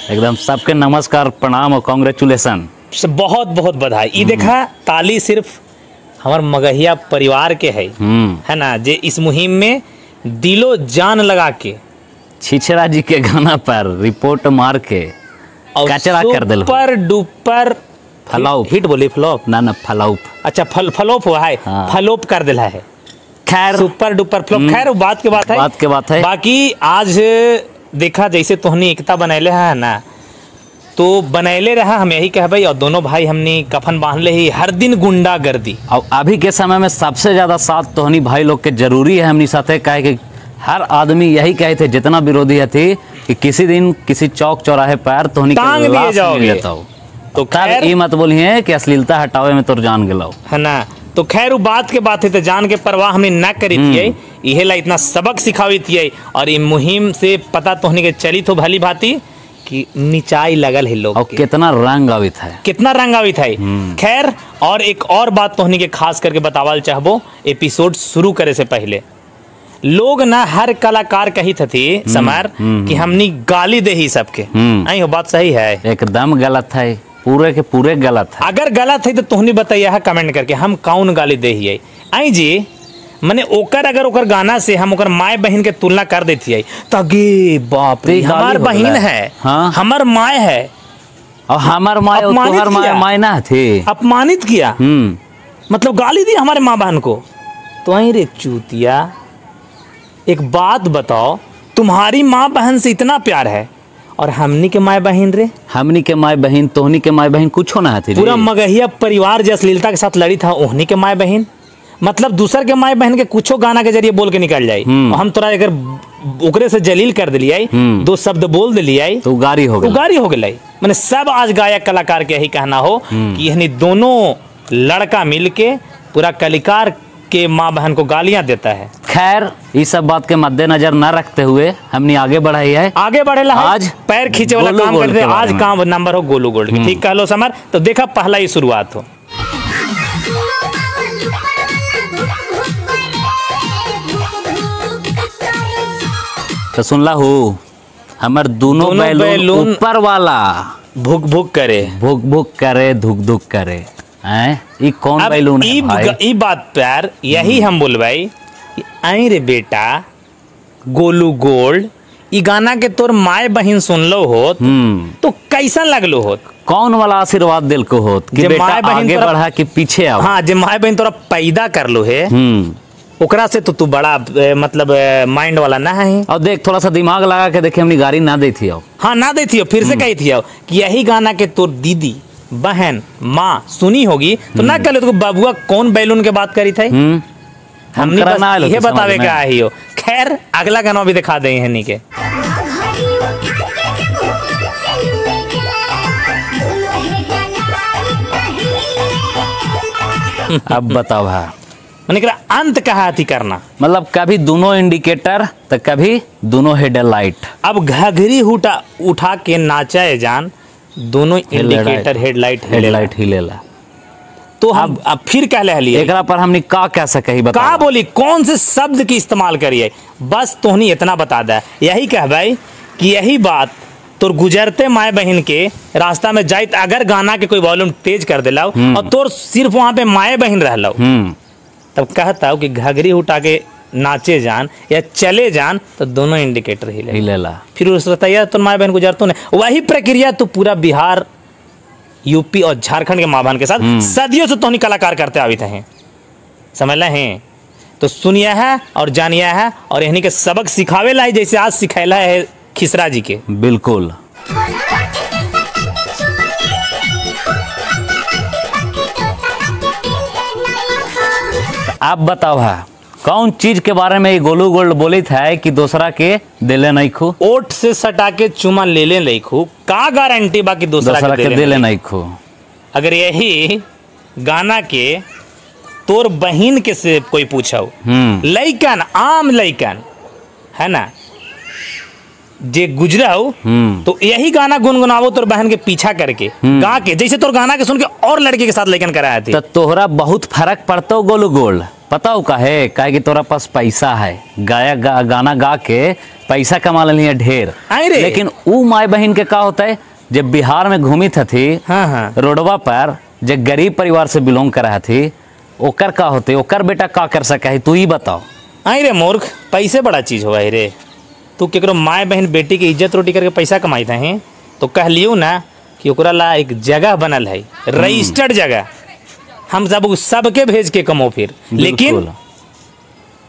एकदम सबके नमस्कार, प्रणाम और कांग्रेचुलेसन। बहुत बहुत बधाई। ये देखा ताली सिर्फ हमार मगहिया परिवार के है ना, जे इस मुहिम में दिलो जान लगा के छिछरा जी के गाना पर रिपोर्ट मार के कचरा कर दिल। सुपर डुपर फ्लॉप हिट बोली फ्लॉप ना फ्लॉप। अच्छा फ्लॉप हुआ है। हाँ। फ्लॉप कर दिला है। खैर सुपर डुपर फ्लॉप। खैर बात के बात है। बाकी आज देखा जैसे तोहनी एकता बनैले है ना, तो बनैले रहा हम यही कह भाई। और दोनों भाई हमने कफन बांध ले ही हर दिन गुंडागर्दी। और अभी के समय में सबसे ज्यादा साथ तोहनी भाई लोग के जरूरी है हमनी साथे। कहे कि हर आदमी यही कहे थे जितना विरोधी है थी कि किसी दिन किसी चौक चौराहे पर तोहनी टांग लिए जाओगे। तो खैर ये मत बोलिए कि अश्लीलता हटावे में तो जान गेलो है ना। तो खैर वो बात के बात है, तो जान के परवाह हमें न करी थी। यही ला इतना सबक सिखावी थी। और ये मुहिम से पता तोहनी के चली तो भली भांति कि निचाई लगल है लोग। और कितना रंग आवित है, कितना रंग आवित है। खैर और एक और बात तोहनी के खास करके बतावल चाहबो, एपिसोड शुरू करे से पहले लोग ना हर कलाकार कही थी समार कि हमनी गाली दे ही सबके। आई हो बात सही है? एकदम गलत है, पूरे के पूरे गलत है। अगर गलत है तो तोहनी बताइए है कमेंट करके, हम कौन गाली दे ही। आई जी मने ओकर अगर ओकर गाना से हम ओकर माय बहन के तुलना कर देती है तो गे बाप रे, हमार बहन है। हाँ? हमार माय है और हमार माय और माय ना थे। अपमानित किया, मतलब गाली दी हमारे माँ बहन को। तो आई रे चूतिया, एक बात बताओ, तुम्हारी माँ बहन से इतना प्यार है और हमनी के माय बहन रे, हमनी के माय बहन तोहनी के माय बहन कुछ ना थी। पूरा मगहिया परिवार जो अश्लीलता के साथ लड़ी था ओहनी के माय बहन, मतलब दूसर के माय बहन के कुछो गाना के जरिए बोल के निकल जाये। हम तोरा अगर ओकरे से जलील कर दिलिए, दो शब्द बोल दिलिए तो गारी हो गई। मैंने सब आज गायक कलाकार के यही कहना हो कि यही दोनों लड़का मिलके पूरा कलाकार के माँ बहन को गालियां देता है। खैर इस सब बात के मद्देनजर न रखते हुए हमने आगे बढ़ाई है। आगे बढ़ेला आज पैर खींचे वाला काम करते हैं। आज काम नंबर हो गोलू गोल्ड की। ठीक कह लो समर। तो देखा पहला ही शुरुआत हो। तो सुनला हूँ हमार दोनों बैलून ऊपर वाला भुक भुक करे धुक धुक करे। ये कौन बैलून है भाई? ई बात प्यार यही हम बोलवाई। आई रे बेटा गोलू गोल्ड, ई गाना के तोर माय बहन सुनलो होत तो कैसा लगलो होत? कौन वाला आशीर्वाद दिल को होत कि बेटा आगे बढ़ा कि पीछे आओ? हाँ, जे माय बहन तोरा पैदा कर लो है ओकरा से तो तू बड़ा मतलब माइंड वाला ना है। और देख थोड़ा सा दिमाग लगा के देखे, हमने गाड़ी ना दी थी। हाँ ना दी थी, फिर से कही थी कि यही गाना के तोर दीदी बहन माँ सुनी होगी तो ना कह लो तो बाबुआ कौन बैलून के बात करी थे। हमने बस ये बतावे का ही हो। खैर अगला गाना भी दिखा दे हनी के। अब बताओ भाई, मैंने अंत कहा थी करना, मतलब कभी दोनों इंडिकेटर तो कभी दोनों हेडलाइट। अब घघरी उठा के नाचा जान, दोनों इंडिकेटर हेडलाइट हिलेला। तो हम अब फिर कह लिए एकरा पर हमने का कह सके का बोली, कौन से शब्द की इस्तेमाल करिए, बस तोहनी इतना बता दे। यही कह भाई कि यही बात तोर गुजरते माय बहन के रास्ता में जाए अगर गाना के कोई वॉल्यूम तेज कर दिला और तोर सिर्फ वहां पे माय बहन रहला तब कहता हूँ कि घघरी उठा के नाचे जान या चले जान तो दोनों इंडिकेटर हिलेला। फिर उस तैयार तो माँ बहन गुजरतो नहीं। वही प्रक्रिया तो पूरा बिहार यूपी और झारखंड के माँ बहन के साथ सदियों से तोहनी कलाकार करते आवित हैं, समझ ले हैं। तो सुनिया है और जानिया है और यही के सबक सिखावे ला जैसे आज सिखाला है खिसरा जी के। बिल्कुल। आप बताओ है कौन चीज के बारे में गोलू गोल्ड बोली था कि दूसरा के दिले नहीं खू? ओट से सटा के चुमा ले ले नहीं खू, का गारंटी बाकी दूसरा के दिले नहीं खू? अगर यही गाना के तोर बहन के से कोई पूछो, लइकन आम लइकन है ना जे गुजरा हो तो यही गाना गुनगुनावो तोर बहन के पीछा करके गा के, जैसे तोर गाना के सुन के और लड़के के साथ लेकिन कराया थे। तो तोहरा बहुत फर्क पड़ता गोलू गोल्ड पता हो काहे कि तोरा पास पैसा है, गाना गा के पैसा कमा लेनी है ढेर। लेकिन ऊ माई बहन के का होता है, जब बिहार में घूमी थी रोडवा पर, जब गरीब परिवार से बिलोंग कर रहा थी, ओकर का होते, ओकर बेटा का कर सका है, तू ही बताओ। आई रे मूर्ख, पैसे बड़ा चीज हुआ है रे। तू केकरो माए बहन बेटी की इज्जत रोटी करके पैसा कमाई था तो कह लियो ना कि ओकरा ला एक जगह बनल है, रजिस्टर्ड जगह, हम सब सबके भेज के कमो फिर। लेकिन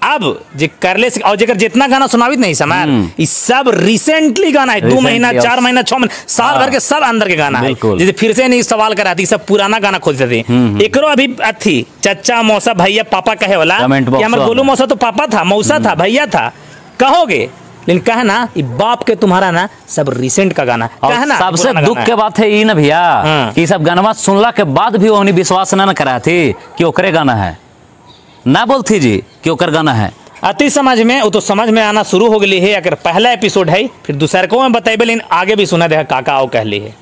अब जे करले से और जेकर जितना गाना सुनावित नहीं समार, ये सब रिसेंटली गाना है, 2 महीना 4 महीना 6 महीना साल भर के सब अंदर के गाना है। जैसे फिर से नहीं सवाल कराती, सब पुराना गाना खोजते थे। एकरो अभी अथी चचा मौसा भैया पापा कहे वाला कि हमारे गोलू मौसा तो पापा था, मौसा था, भैया था कहोगे, लेकिन कहना ये बाप के तुम्हारा ना सब रिसेंट का गाना कहना। सबसे दुख के बात है ये ना भैया कि सब गाना सुनला के बाद भी वो विश्वास ना करा थी कि ओकरे गाना है, ना बोलती जी कि ओकर गाना है। अति समझ में वो तो समझ में आना शुरू हो गई है। अगर पहला एपिसोड है फिर दूसरे को मैं बताइबे, लेकिन आगे भी सुना देखा काका आओ कह ली है।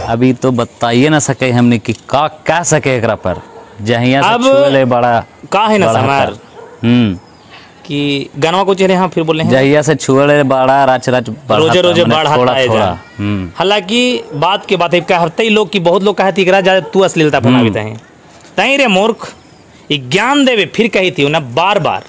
अभी तो बताइए ना सके हमने कि का कह सके एकरा पर, जहिया से छुले बड़ा का है ना समार कि गनवा को चेहरे हाँ फिर बोले हैं जहिया से छुले बड़ा राच रोजे रोजे बढ़ाता है। हालांकि बात के बात है, कहते ही लोग कि बहुत लोग कहते एकरा ज्यादा तू अश्लीलता बनावित है। तई रे मूर्ख, ये ज्ञान देवे फिर कही थी ना बार बार,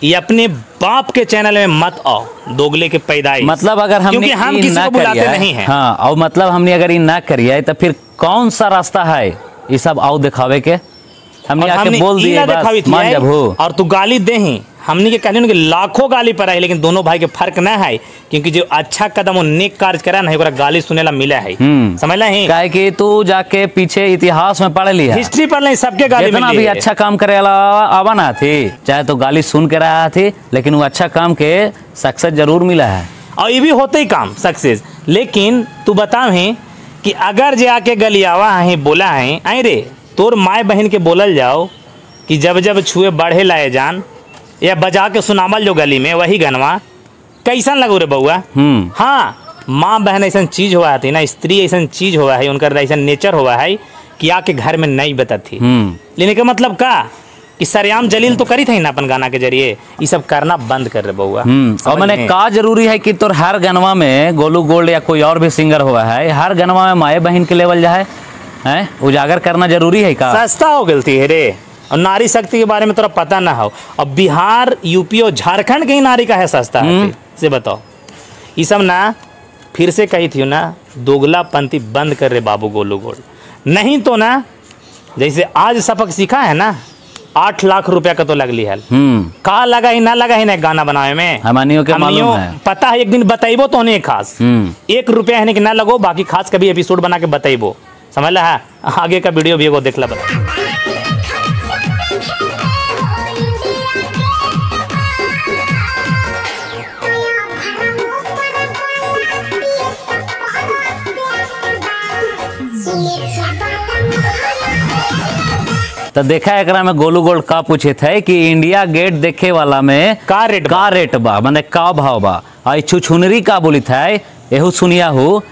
ये अपने बाप के चैनल में मत आओ, दोगले के पैदाइश। मतलब अगर हम किसी को बुलाते नहीं है, हाँ, और मतलब हमने अगर ये ना करिए तो फिर कौन सा रास्ता है ये सब आओ दिखावे के? हमने आके बोल दिए बस मान जब हो, और तू गाली दे ही हमने के कहने कि लाखों गाली पर है, लेकिन दोनों भाई के फर्क ना है, क्योंकि जो अच्छा कदम वो नेक कार्य करा ना, गाली सुने ला मिला है। समझला है काहे कि तू जाके पीछे इतिहास में पढ़ लिया, हिस्ट्री पढ़ ले, सबके गाली जितना भी अच्छा काम करे आवा ना थी, चाहे तो गाली सुन के रहा थी, लेकिन वो अच्छा काम के सक्सेस जरूर मिला है। और ये भी होते ही काम सक्सेस। लेकिन तू बता है कि अगर जे आके गलियावा है बोला है, आई रे तोर माए बहन के बोलल जाओ कि जब जब छुए बढ़े लाए जान, या बजा के सुनावल जो गली में वही गनवा, कैसन लगो रे बउआ? हाँ, माँ बहन ऐसा चीज हुआ थी ना, स्त्री ऐसा चीज हुआ है, उनका ऐसा नेचर हुआ है कि आके घर में नहीं बताती। लेने का मतलब का कि सरेआम जलील तो करी थी ना अपन गाना के जरिए, ये सब करना बंद कर रहे बउआ। और मैंने का जरूरी है कि तोर हर गनवा में गोलू गोल्ड या कोई और भी सिंगर हुआ है, हर गनवा में माए बहन के लेवल जाए है उजागर करना जरूरी है का? सस्ता हो गलती है रे, और नारी शक्ति के बारे में तोरा पता ना हो। और बिहार यूपी और झारखंड के ही नारी का है सस्ता है से बताओ। ये सब ना फिर से कही थी ना, दोगलापंथी बंद कर रहे बाबू गोलू गोल्ड, नहीं तो ना जैसे आज सबक सीखा है ना, 8 लाख रुपया का तो लगली है। कहा लगा ही ना लगा ही ना गाना बनाए में, हमनियों के मालूम है, पता है। एक दिन बताइबो तो नहीं खास 1 रुपया है कि ना लगो, बाकी खास कभी एपिसोड बना के बताइबो, समझ ला है। आगे का वीडियो भी एगो देख ला बता। तो देखा एकरा में गोलू गोल्ड का पूछे थे कि इंडिया गेट देखे वाला में का रेट बा, मतलब का भाव बा, आई छुछुनरी का बोली था एहू सुनिया हो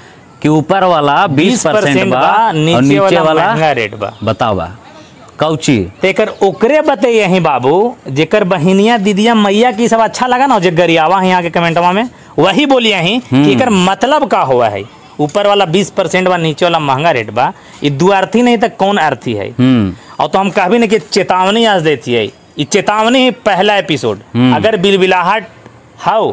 कि ऊपर वाला 20% बा और नीचे वाला रेट बा। बताओ बा कौची तेकर ओकरे बते यही बाबू, जेकर बहिनिया दीदिया मैया की सब अच्छा लगा ना, जे गरियावा है यहाँ के कमेंटवा में वही बोली यही कि एकर मतलब का हुआ है। ऊपर वाला 20% बा, नीचे वाला महंगा रेट बा, ये दो अर्थी नहीं तो कौन अर्थी है? और तो हम कहबी ना कि चेतावनी आज देती है, ये चेतावनी है पहला एपिसोड। अगर बिलबिलाहट हाउ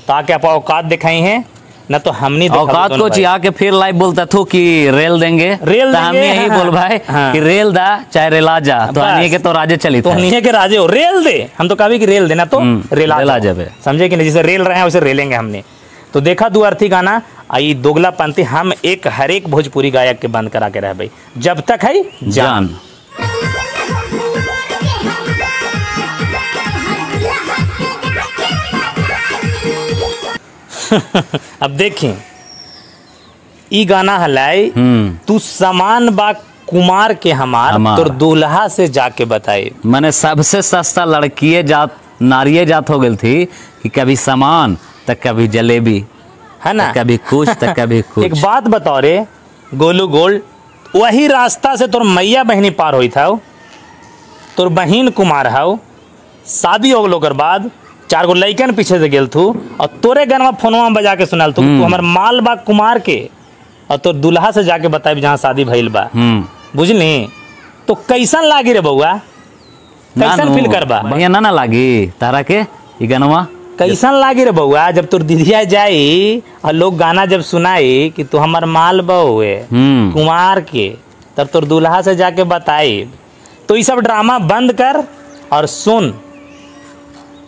तो आके आप औकात दिखाई है ना, तो हमने औकात को चिया के फिर लाइव बोलता थो कि रेल देंगे, रेल तो हमने यही बोल भाई कि रेल दा चाहे रेला जा, तो हनिए के तो राजे चली, तो हनिए के राजे हो, रेल दे। हम तो कभी कि रेल देना तो रेला जावे, समझे कि नहीं? जैसे रेल रहे हैं वैसे रेलेंगे हमने। तो देखा दो अर्थी गाना, आई दोगलापंथी हम एक हर एक भोजपुरी गायक के बंद करा के रह भाई, जब तक है जान। अब देखें ई गाना हलाई तू समान बा कुमार के हमार तो दूल्हा से जाके बताए। मैंने सबसे सस्ता लड़कीए जात नारिये जात हो गई थी कि कभी सामान तो कभी जलेबी है ना, कभी कुछ तो कभी कुछ। एक बात बताओ रे गोलू गोल्ड, वही रास्ता से तोर मैया बहनी पार हुई था, तोर बहन कुमार है, शादी हो गलो कर बाद 4 गो लइकन पीछे से गेल थू और तोरे गनवा फोनवा बजा के सुनाल तू हमार माल बा कुमार के, और तोर दुल्हा से जाके बताई जहाँ शादी भइल बा, बुझली? तो कैसन लागी रे बउआ, कैसन फील करबा? बढ़िया ना लागी तारा के ई गनवा? कैसन लागी रे बउआ जब तोर दीदिया जाई और लोग गाना जब सुनाई कि तू हमार माल बउए कुमार के, तब तोर दुल्हा से जाके बताई। तो ये सब ड्रामा बंद कर और सुन,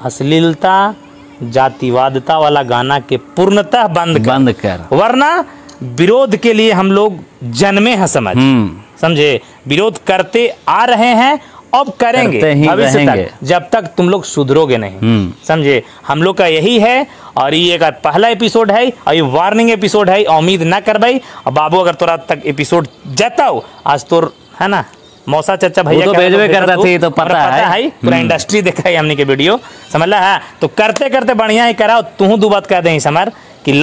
अश्लीलता जातिवादता वाला गाना के पूर्णतः बंद कर, वरना विरोध के लिए हम लोग जन्मे हैं, समझे? विरोध करते आ रहे हैं, अब करेंगे भविष्य तक, जब तक तुम लोग सुधरोगे नहीं, समझे? हम लोग का यही है। और ये एक पहला एपिसोड है और ये वार्निंग एपिसोड है, उम्मीद ना कर भाई। और बाबू अगर तोरा तक एपिसोड जाता हो आज तोर, है ना, मौसा चाचा भैया तो भेजवे करता थी, तो पता है पूरा इंडस्ट्री देखा है हमने के वीडियो, समझ ला है? तो करते करते बढ़िया ही कराओ। तू दो बात कह दे समर कि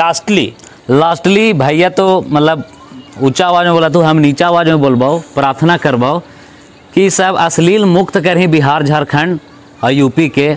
लास्टली भैया तो मतलब ऊंचा आवाज में बोला तू, हम नीचा आवाज में बोलबाओ, प्रार्थना करबाओ कि सब अश्लील मुक्त करें बिहार झारखंड और यूपी के